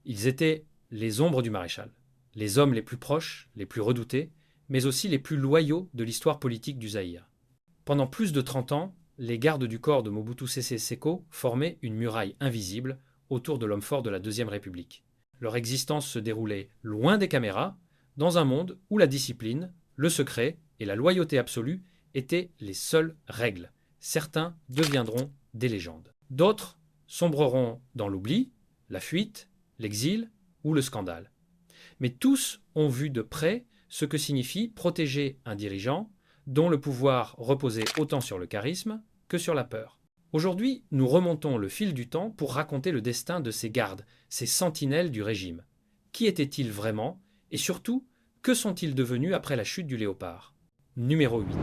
Ils étaient les ombres du maréchal, les hommes les plus proches, les plus redoutés, mais aussi les plus loyaux de l'histoire politique du Zaïre. Pendant plus de 30 ans, les gardes du corps de Mobutu Sese Seko formaient une muraille invisible autour de l'homme fort de la Deuxième République. Leur existence se déroulait loin des caméras, dans un monde où la discipline, le secret et la loyauté absolue étaient les seules règles. Certains deviendront des légendes. D'autres sombreront dans l'oubli, la fuite, l'exil ou le scandale. Mais tous ont vu de près ce que signifie protéger un dirigeant dont le pouvoir reposait autant sur le charisme que sur la peur. Aujourd'hui, nous remontons le fil du temps pour raconter le destin de ces gardes, ces sentinelles du régime. Qui étaient-ils vraiment? Et surtout, que sont-ils devenus après la chute du léopard? Numéro 8.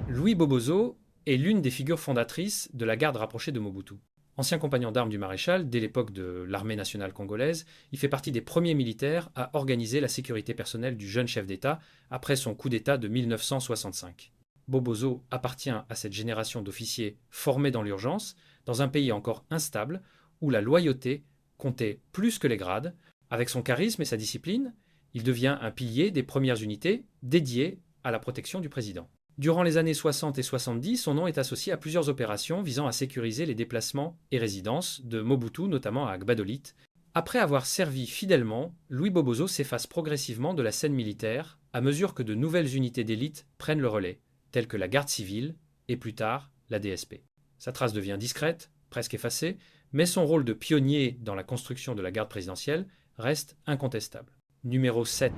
Louis Bobozo est l'une des figures fondatrices de la garde rapprochée de Mobutu. Ancien compagnon d'armes du maréchal, dès l'époque de l'armée nationale congolaise, il fait partie des premiers militaires à organiser la sécurité personnelle du jeune chef d'État après son coup d'État de 1965. Bobozo appartient à cette génération d'officiers formés dans l'urgence, dans un pays encore instable, où la loyauté comptait plus que les grades. Avec son charisme et sa discipline, il devient un pilier des premières unités dédiées à la protection du président. Durant les années 60 et 70, son nom est associé à plusieurs opérations visant à sécuriser les déplacements et résidences de Mobutu, notamment à Gbadolite. Après avoir servi fidèlement, Louis Bobozo s'efface progressivement de la scène militaire à mesure que de nouvelles unités d'élite prennent le relais, telles que la garde civile et plus tard la DSP. Sa trace devient discrète, presque effacée, mais son rôle de pionnier dans la construction de la garde présidentielle reste incontestable. Numéro 7.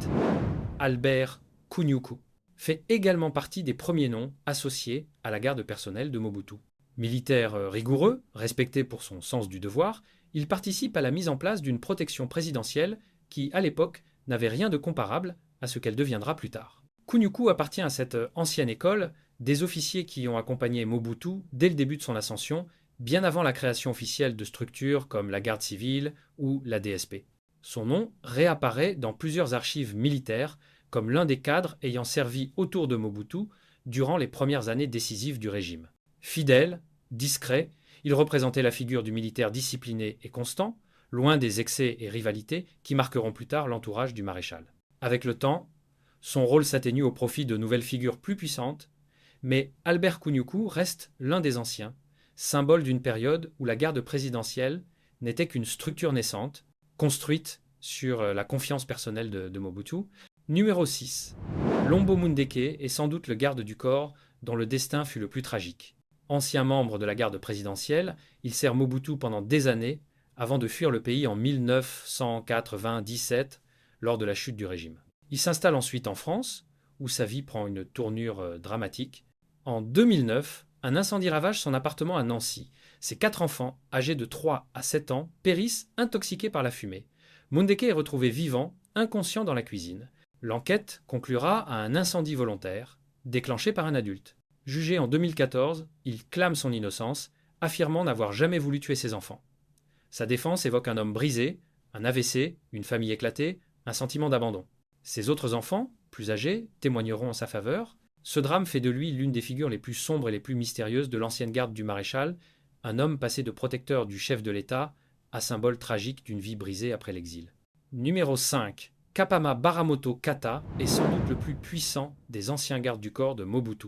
Albert Kunyuku fait également partie des premiers noms associés à la garde personnelle de Mobutu. Militaire rigoureux, respecté pour son sens du devoir, il participe à la mise en place d'une protection présidentielle qui, à l'époque, n'avait rien de comparable à ce qu'elle deviendra plus tard. Kunyuku appartient à cette ancienne école des officiers qui ont accompagné Mobutu dès le début de son ascension, bien avant la création officielle de structures comme la garde civile ou la DSP. Son nom réapparaît dans plusieurs archives militaires comme l'un des cadres ayant servi autour de Mobutu durant les premières années décisives du régime. Fidèle, discret, il représentait la figure du militaire discipliné et constant, loin des excès et rivalités qui marqueront plus tard l'entourage du maréchal. Avec le temps, son rôle s'atténue au profit de nouvelles figures plus puissantes, mais Albert Kunyuku reste l'un des anciens, symbole d'une période où la garde présidentielle n'était qu'une structure naissante, construite sur la confiance personnelle de Mobutu. Numéro 6. Lombo Mundeke est sans doute le garde du corps dont le destin fut le plus tragique. Ancien membre de la garde présidentielle, il sert Mobutu pendant des années avant de fuir le pays en 1997 lors de la chute du régime. Il s'installe ensuite en France, où sa vie prend une tournure dramatique. En 2009, un incendie ravage son appartement à Nancy. Ses 4 enfants, âgés de 3 à 7 ans, périssent intoxiqués par la fumée. Mundeke est retrouvé vivant, inconscient dans la cuisine. L'enquête conclura à un incendie volontaire, déclenché par un adulte. Jugé en 2014, il clame son innocence, affirmant n'avoir jamais voulu tuer ses enfants. Sa défense évoque un homme brisé, un AVC, une famille éclatée, un sentiment d'abandon. Ses autres enfants, plus âgés, témoigneront en sa faveur. Ce drame fait de lui l'une des figures les plus sombres et les plus mystérieuses de l'ancienne garde du maréchal, un homme passé de protecteur du chef de l'État à symbole tragique d'une vie brisée après l'exil. Numéro 5. Kapama Baramoto Kata est sans doute le plus puissant des anciens gardes du corps de Mobutu.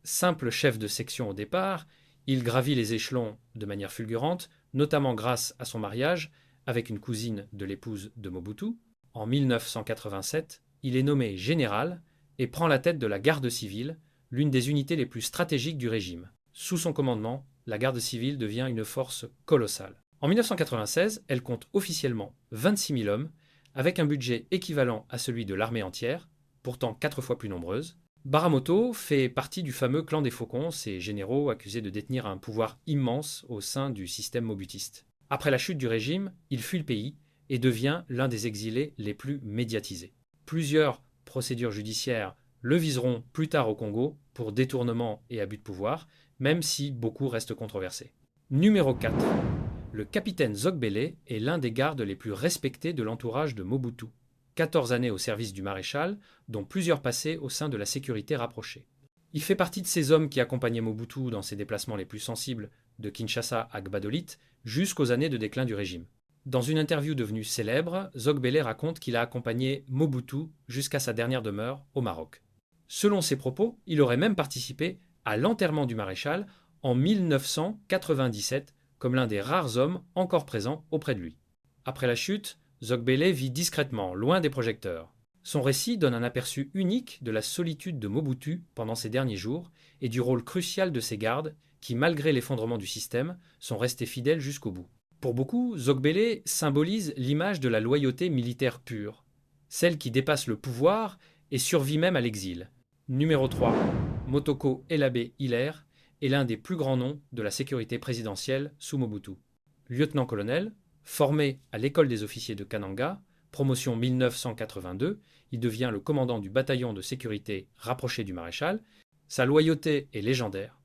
Simple chef de section au départ, il gravit les échelons de manière fulgurante, notamment grâce à son mariage avec une cousine de l'épouse de Mobutu. En 1987, il est nommé général et prend la tête de la garde civile, l'une des unités les plus stratégiques du régime. Sous son commandement, la garde civile devient une force colossale. En 1996, elle compte officiellement 26 000 hommes, avec un budget équivalent à celui de l'armée entière, pourtant 4 fois plus nombreuse. Baramoto fait partie du fameux clan des Faucons, ces généraux accusés de détenir un pouvoir immense au sein du système mobutiste. Après la chute du régime, il fuit le pays et devient l'un des exilés les plus médiatisés. Plusieurs procédures judiciaires le viseront plus tard au Congo pour détournement et abus de pouvoir, même si beaucoup restent controversés. Numéro 4. Le capitaine Zogbele est l'un des gardes les plus respectés de l'entourage de Mobutu. 14 années au service du maréchal, dont plusieurs passées au sein de la sécurité rapprochée. Il fait partie de ces hommes qui accompagnaient Mobutu dans ses déplacements les plus sensibles, de Kinshasa à Gbadolite, jusqu'aux années de déclin du régime. Dans une interview devenue célèbre, Zogbele raconte qu'il a accompagné Mobutu jusqu'à sa dernière demeure au Maroc. Selon ses propos, il aurait même participé à l'enterrement du maréchal en 1997 comme l'un des rares hommes encore présents auprès de lui. Après la chute, Zogbele vit discrètement, loin des projecteurs. Son récit donne un aperçu unique de la solitude de Mobutu pendant ses derniers jours et du rôle crucial de ses gardes qui, malgré l'effondrement du système, sont restés fidèles jusqu'au bout. Pour beaucoup, Zogbele symbolise l'image de la loyauté militaire pure, celle qui dépasse le pouvoir et survit même à l'exil. Numéro 3. Motoko Elabe Hilaire est l'un des plus grands noms de la sécurité présidentielle sous Mobutu. Lieutenant-colonel, formé à l'école des officiers de Kananga, promotion 1982, il devient le commandant du bataillon de sécurité rapproché du maréchal. Sa loyauté est légendaire.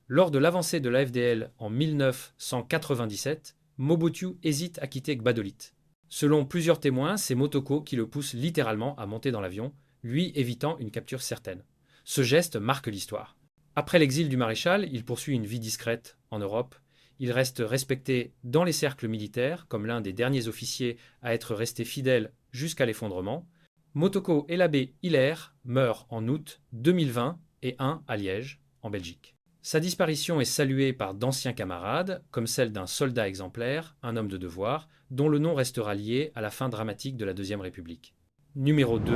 Lors de l'avancée de la FDL en 1997, Mobutu hésite à quitter Gbadolite. Selon plusieurs témoins, c'est Motoko qui le pousse littéralement à monter dans l'avion, lui évitant une capture certaine. Ce geste marque l'histoire. Après l'exil du maréchal, il poursuit une vie discrète en Europe. Il reste respecté dans les cercles militaires comme l'un des derniers officiers à être resté fidèle jusqu'à l'effondrement. Motoko Elabe Hilaire meurt en août 2020 et à Liège, en Belgique. Sa disparition est saluée par d'anciens camarades, comme celle d'un soldat exemplaire, un homme de devoir, dont le nom restera lié à la fin dramatique de la Deuxième République. Numéro 2.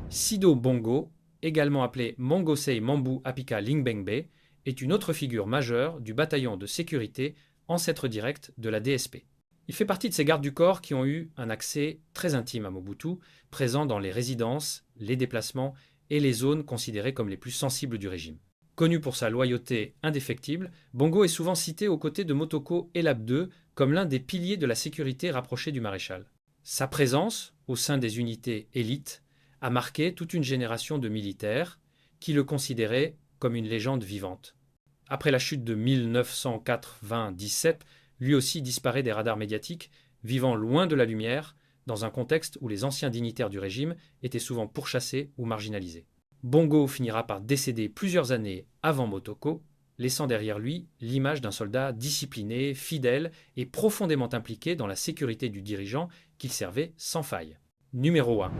Sido Bongo, également appelé Mongosei Mambu Apika Lingbengbe, est une autre figure majeure du bataillon de sécurité, ancêtre direct de la DSP. Il fait partie de ces gardes du corps qui ont eu un accès très intime à Mobutu, présent dans les résidences, les déplacements et les zones considérées comme les plus sensibles du régime. Connu pour sa loyauté indéfectible, Bongo est souvent cité aux côtés de Motoko Elabe II comme l'un des piliers de la sécurité rapprochée du maréchal. Sa présence, au sein des unités élites, a marqué toute une génération de militaires qui le considéraient comme une légende vivante. Après la chute de 1997, lui aussi disparaît des radars médiatiques, vivant loin de la lumière, dans un contexte où les anciens dignitaires du régime étaient souvent pourchassés ou marginalisés. Bongo finira par décéder plusieurs années avant Motoko, laissant derrière lui l'image d'un soldat discipliné, fidèle et profondément impliqué dans la sécurité du dirigeant qu'il servait sans faille. Numéro 1.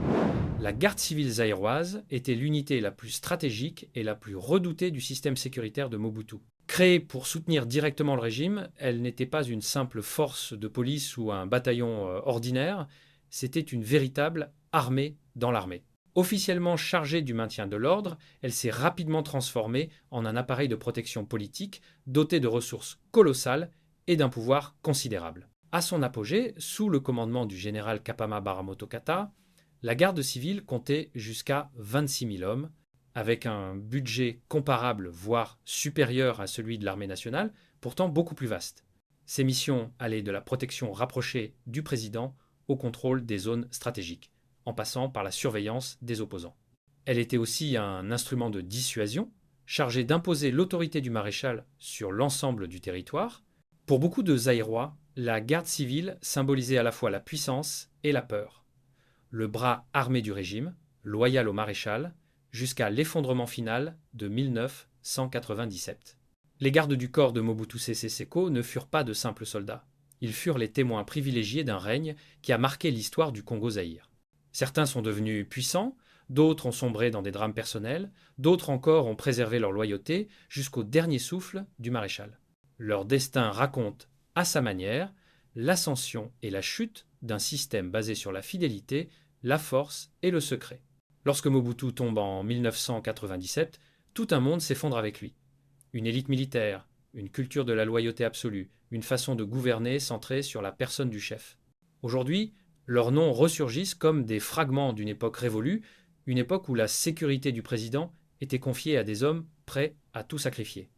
La garde civile zaïroise était l'unité la plus stratégique et la plus redoutée du système sécuritaire de Mobutu. Créée pour soutenir directement le régime, elle n'était pas une simple force de police ou un bataillon ordinaire, c'était une véritable armée dans l'armée. Officiellement chargée du maintien de l'ordre, elle s'est rapidement transformée en un appareil de protection politique doté de ressources colossales et d'un pouvoir considérable. À son apogée, sous le commandement du général Kapama Baramoto Kata, la garde civile comptait jusqu'à 26 000 hommes, avec un budget comparable, voire supérieur à celui de l'armée nationale, pourtant beaucoup plus vaste. Ses missions allaient de la protection rapprochée du président au contrôle des zones stratégiques, en passant par la surveillance des opposants. Elle était aussi un instrument de dissuasion, chargé d'imposer l'autorité du maréchal sur l'ensemble du territoire. Pour beaucoup de Zaïrois, la garde civile symbolisait à la fois la puissance et la peur. Le bras armé du régime, loyal au maréchal, jusqu'à l'effondrement final de 1997. Les gardes du corps de Mobutu Sese Seko ne furent pas de simples soldats. Ils furent les témoins privilégiés d'un règne qui a marqué l'histoire du Congo-Zaïre. Certains sont devenus puissants, d'autres ont sombré dans des drames personnels, d'autres encore ont préservé leur loyauté jusqu'au dernier souffle du maréchal. Leur destin raconte, à sa manière, l'ascension et la chute d'un système basé sur la fidélité, la force et le secret. Lorsque Mobutu tombe en 1997, tout un monde s'effondre avec lui. Une élite militaire, une culture de la loyauté absolue, une façon de gouverner centrée sur la personne du chef. Aujourd'hui, leurs noms ressurgissent comme des fragments d'une époque révolue, une époque où la sécurité du président était confiée à des hommes prêts à tout sacrifier.